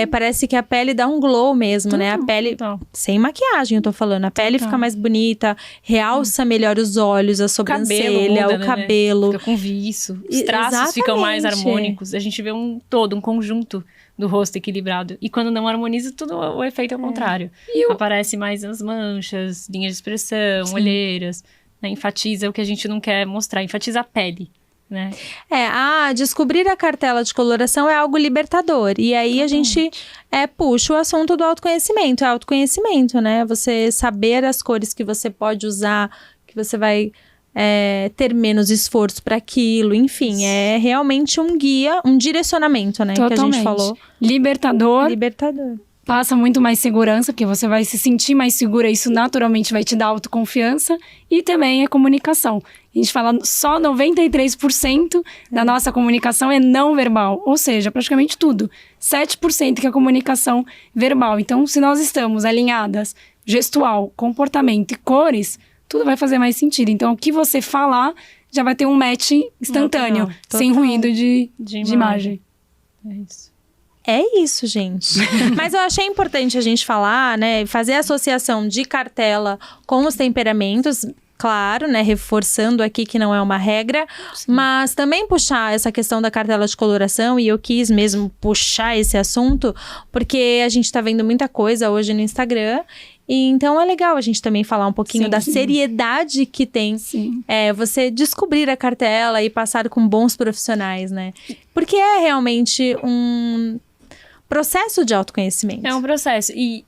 parece que a pele dá um glow mesmo, né? A pele, sem maquiagem eu tô falando, a pele fica mais bonita, realça melhor os olhos, a sobrancelha, o cabelo. Fica com viço, os traços ficam mais harmônicos. A gente vê um conjunto do rosto equilibrado. E quando não harmoniza, tudo o efeito é o contrário. Aparece mais as manchas, linhas de expressão, olheiras. Né? Enfatiza o que a gente não quer mostrar. Enfatiza a pele, né? Descobrir a cartela de coloração é algo libertador. E aí a gente puxa o assunto do autoconhecimento. É autoconhecimento, né? Você saber as cores que você pode usar, que você vai... ter menos esforço para aquilo, enfim, é realmente um guia, um direcionamento, né? Totalmente. Que a gente falou. Libertador. Passa muito mais segurança, porque você vai se sentir mais segura, isso naturalmente vai te dar autoconfiança. E também é comunicação. A gente fala só 93% da nossa comunicação é não verbal, ou seja, praticamente tudo. 7% que é comunicação verbal. Então, se nós estamos alinhadas, gestual, comportamento e cores, tudo vai fazer mais sentido. Então, o que você falar já vai ter um match instantâneo, sem ruído de imagem. É isso. É isso, gente. Mas eu achei importante a gente falar, né? Fazer a associação de cartela com os temperamentos. Claro, né? Reforçando aqui que não é uma regra. Sim. Mas também puxar essa questão da cartela de coloração. E eu quis mesmo puxar esse assunto. Porque a gente tá vendo muita coisa hoje no Instagram. E então é legal a gente também falar um pouquinho da seriedade que tem você descobrir a cartela e passar com bons profissionais, né? Porque é realmente um processo de autoconhecimento. É um processo. E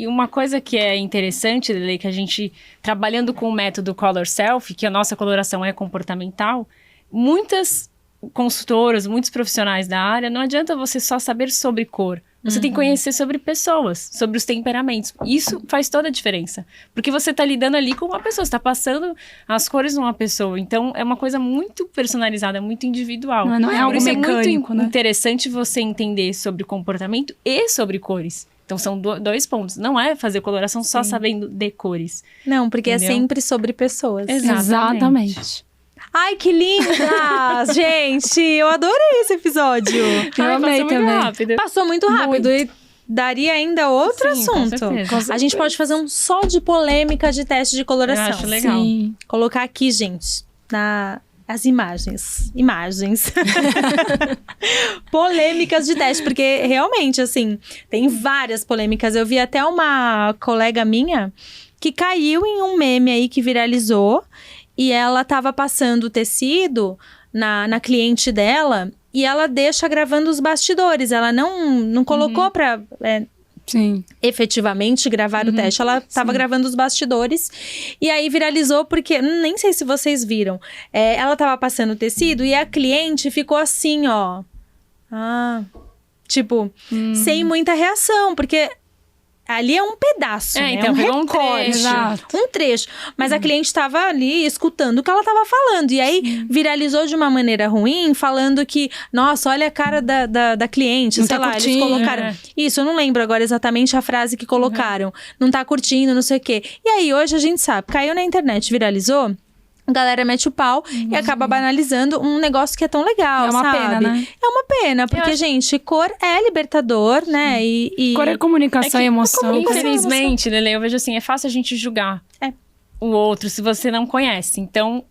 uma coisa que é interessante, Lele, que a gente, trabalhando com o método Color Self, que a nossa coloração é comportamental, muitas consultoras, muitos profissionais da área, não adianta você só saber sobre cor. Você tem que conhecer sobre pessoas, sobre os temperamentos. Isso faz toda a diferença. Porque você está lidando ali com uma pessoa, você está passando as cores numa pessoa. Então, é uma coisa muito personalizada, muito individual. Não é algo mecânico, é muito interessante você entender sobre comportamento e sobre cores. Então, são dois pontos. Não é fazer coloração só sabendo de cores. Não, porque é sempre sobre pessoas. Exatamente. Ai, que linda! Gente, eu adorei esse episódio. Eu amei também. Passou muito rápido. E daria ainda outro assunto. A gente pode fazer um só de polêmica de teste de coloração. Eu acho legal. Sim. Colocar aqui, gente, as imagens. Polêmicas de teste, porque realmente, assim, tem várias polêmicas. Eu vi até uma colega minha que caiu em um meme aí que viralizou. E ela tava passando o tecido na cliente dela e ela deixa gravando os bastidores. Ela não colocou pra efetivamente gravar o teste. Ela tava gravando os bastidores e aí viralizou porque, nem sei se vocês viram. Ela tava passando o tecido e a cliente ficou assim, ó. Tipo, sem muita reação, porque... ali é um pedaço, né? então, um pegou um recorte. trecho. Exato. Um trecho. Mas a cliente estava ali escutando o que ela estava falando. E aí, viralizou de uma maneira ruim, falando que, nossa, olha a cara da cliente. Não sei tá lá, curtindo. eles colocaram... Isso, eu não lembro agora exatamente a frase que colocaram. Não tá curtindo, não sei o quê. E aí, hoje a gente sabe, caiu na internet, viralizou... A galera mete o pau e acaba banalizando um negócio que é tão legal, É uma sabe? pena, né? É uma pena, porque, gente, cor é libertador, né? E... Cor é comunicação e emoção. Infelizmente, Lele, eu vejo assim, é fácil a gente julgar o outro se você não conhece. Então,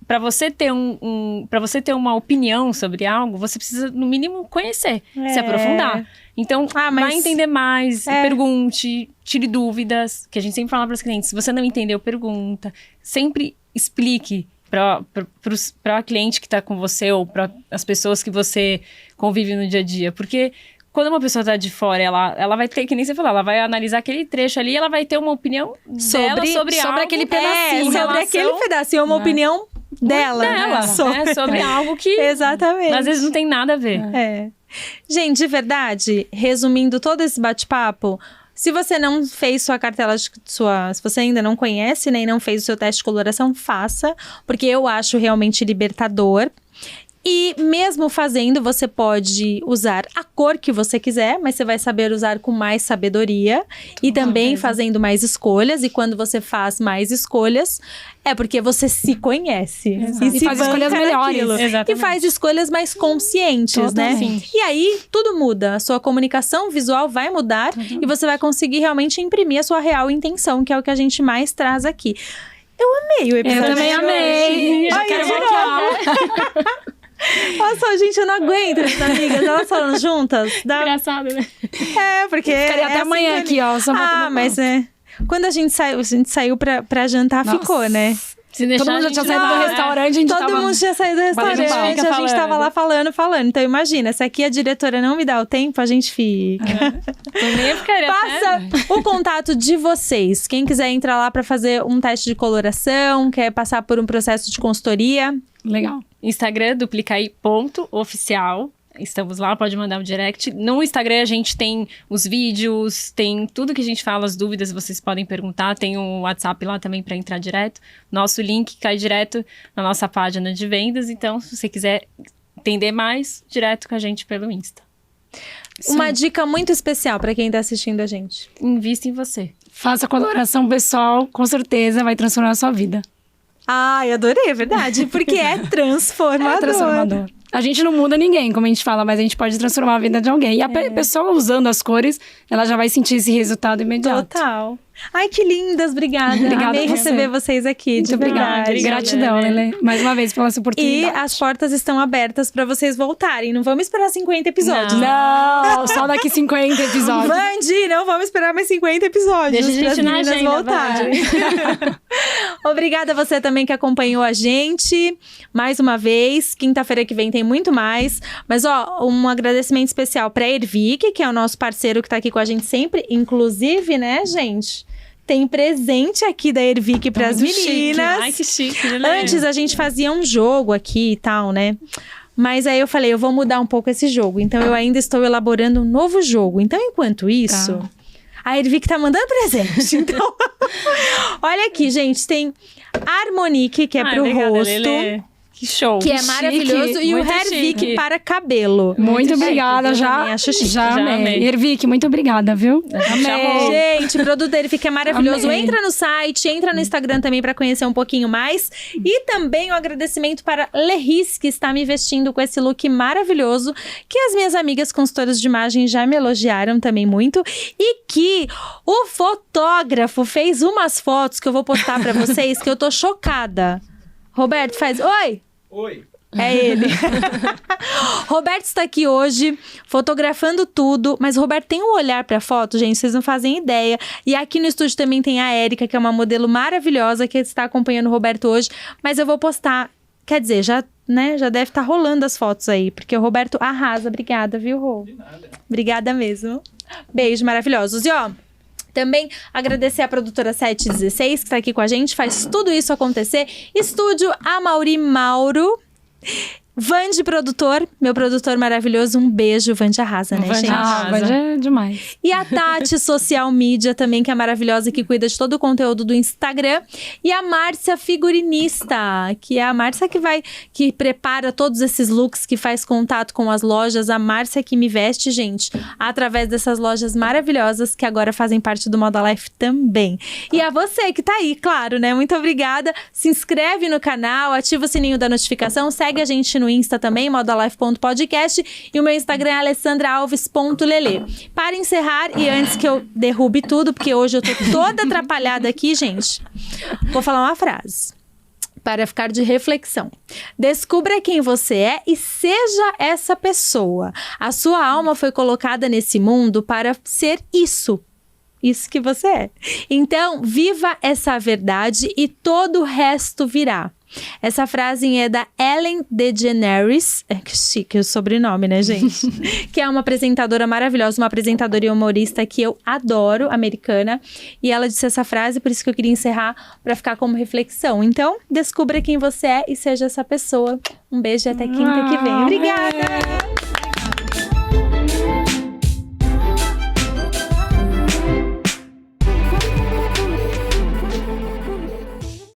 para você ter para você ter uma opinião sobre algo, você precisa, no mínimo, conhecer, se aprofundar. Então, vai entender mais, pergunte, tire dúvidas, que a gente sempre fala para os clientes, se você não entendeu, pergunta. Sempre explique para a cliente que está com você ou para as pessoas que você convive no dia a dia. Porque quando uma pessoa está de fora, ela vai ter, que nem você falou, ela vai analisar aquele trecho ali, ela vai ter uma opinião dela sobre algo, aquele pedacinho. sobre aquele pedacinho, uma opinião dela. Sobre algo que Exatamente. às vezes não tem nada a ver. Gente, de verdade, resumindo todo esse bate-papo, se você não fez sua cartela se você ainda não conhece, nem não fez o seu teste de coloração, faça, porque eu acho realmente libertador. E mesmo fazendo, você pode usar a cor que você quiser, mas você vai saber usar com mais sabedoria. E também fazendo mais escolhas. E quando você faz mais escolhas, é porque você se conhece. E faz escolhas melhores. E faz escolhas mais conscientes, né? E aí, tudo muda. A sua comunicação visual vai mudar. E você vai conseguir realmente imprimir a sua real intenção, que é o que a gente mais traz aqui. Eu amei o episódio. Eu também amei. Já quero voltar. Nossa, gente, eu não aguento as amigas, elas falando juntas. Engraçado, né? Porque Ficaria até amanhã aqui, ó. Só mas quando a gente saiu pra jantar, ficou, né? Se deixar, todo mundo já tinha saído do restaurante, a gente Todo mundo tinha saído do restaurante, a gente tava lá falando. Então imagina, se aqui a diretora não me dá o tempo, a gente fica. Passa o contato de vocês. Quem quiser entrar lá pra fazer um teste de coloração, quer passar por um processo de consultoria. Legal. Instagram, duplicai.oficial. Estamos lá, pode mandar um direct. No Instagram a gente tem os vídeos, tem tudo que a gente fala, as dúvidas vocês podem perguntar. Tem um WhatsApp lá também para entrar direto. Nosso link cai direto na nossa página de vendas. Então, se você quiser entender mais, direto com a gente pelo Insta. Uma dica muito especial para quem tá assistindo a gente. Invista em você. Faça coloração pessoal, com certeza vai transformar a sua vida. Ai, adorei, é verdade. Porque é transformador. É transformador. A gente não muda ninguém, como a gente fala, mas a gente pode transformar a vida de alguém. E a pessoa usando as cores, ela já vai sentir esse resultado imediato. Total. Ai, que lindas, obrigada. Obrigada Amei receber vocês aqui, muito de obrigada. verdade. Gratidão, Lele. Mais uma vez pela sua E oportunidade. as portas estão abertas para vocês voltarem. Não vamos esperar 50 episódios. Não, só daqui 50 episódios. Vandi, não vamos esperar mais 50 episódios. Deixa a gente na agenda, voltarem. Obrigada a você também que acompanhou a gente. Mais uma vez. Quinta-feira que vem tem muito mais. Mas, ó, um agradecimento especial pra Ervic, que é o nosso parceiro que tá aqui com a gente sempre. Inclusive, né, gente? Tem presente aqui da Ervic pras meninas. Chique. Ai, que chique. Né? Antes a gente fazia um jogo aqui e tal, né? Mas aí eu falei, eu vou mudar um pouco esse jogo. Então eu ainda estou elaborando um novo jogo. Então, enquanto isso, a Ervic tá mandando presente. Então, olha aqui, gente. Tem Harmonique, que é pro obrigada, rosto. Lelê. Que show. Que é chique, maravilhoso. E o muito Hervic chique. para cabelo. Muito obrigada, eu já. também acho chique. Já Já amei. amei. Ervic, muito obrigada, viu? Amei. Gente, o produto dele fica maravilhoso. Amei. Entra no site, entra no Instagram também para conhecer um pouquinho mais. E também um agradecimento para Lerris, que está me vestindo com esse look maravilhoso, que as minhas amigas consultoras de imagem já me elogiaram também muito. E que o fotógrafo fez umas fotos que eu vou postar para vocês, que eu tô chocada. Roberto, faz... Oi! Oi! É ele. Roberto está aqui hoje, fotografando tudo. Mas o Roberto tem um olhar para foto, gente, vocês não fazem ideia. E aqui no estúdio também tem a Érica, que é uma modelo maravilhosa, que está acompanhando o Roberto hoje. Mas eu vou postar, quer dizer, já deve estar rolando as fotos aí. Porque o Roberto arrasa. Obrigada, viu, Rô? De nada. Obrigada mesmo. Beijo, maravilhosos. E ó, também agradecer a produtora 716, que tá aqui com a gente, faz tudo isso acontecer. Estúdio Amaury Mauro. Vande produtor, meu produtor maravilhoso, um beijo. Vande arrasa, né, gente? Vande é demais. E a Tati Social Media também, que é maravilhosa, que cuida de todo o conteúdo do Instagram. E a Márcia Figurinista, que é a Márcia que prepara todos esses looks, que faz contato com as lojas. A Márcia que me veste, gente, através dessas lojas maravilhosas que agora fazem parte do Moda Life também. E a você que tá aí, claro, né? Muito obrigada. Se inscreve no canal, ativa o sininho da notificação, segue a gente no Insta também, modalife.podcast, e o meu Instagram é alessandraalves.lele. Para encerrar, e antes que eu derrube tudo, porque hoje eu tô toda atrapalhada aqui, gente, vou falar uma frase para ficar de reflexão. Descubra quem você é e seja essa pessoa. A sua alma foi colocada nesse mundo para ser isso que você é. Então, viva essa verdade e todo o resto virá. Essa frase é da Ellen DeGeneres, que chique o sobrenome, né, gente? Que é uma apresentadora maravilhosa, uma apresentadora e humorista que eu adoro, americana. E ela disse essa frase, por isso que eu queria encerrar, para ficar como reflexão. Então, descubra quem você é e seja essa pessoa. Um beijo e até quinta que vem. Obrigada!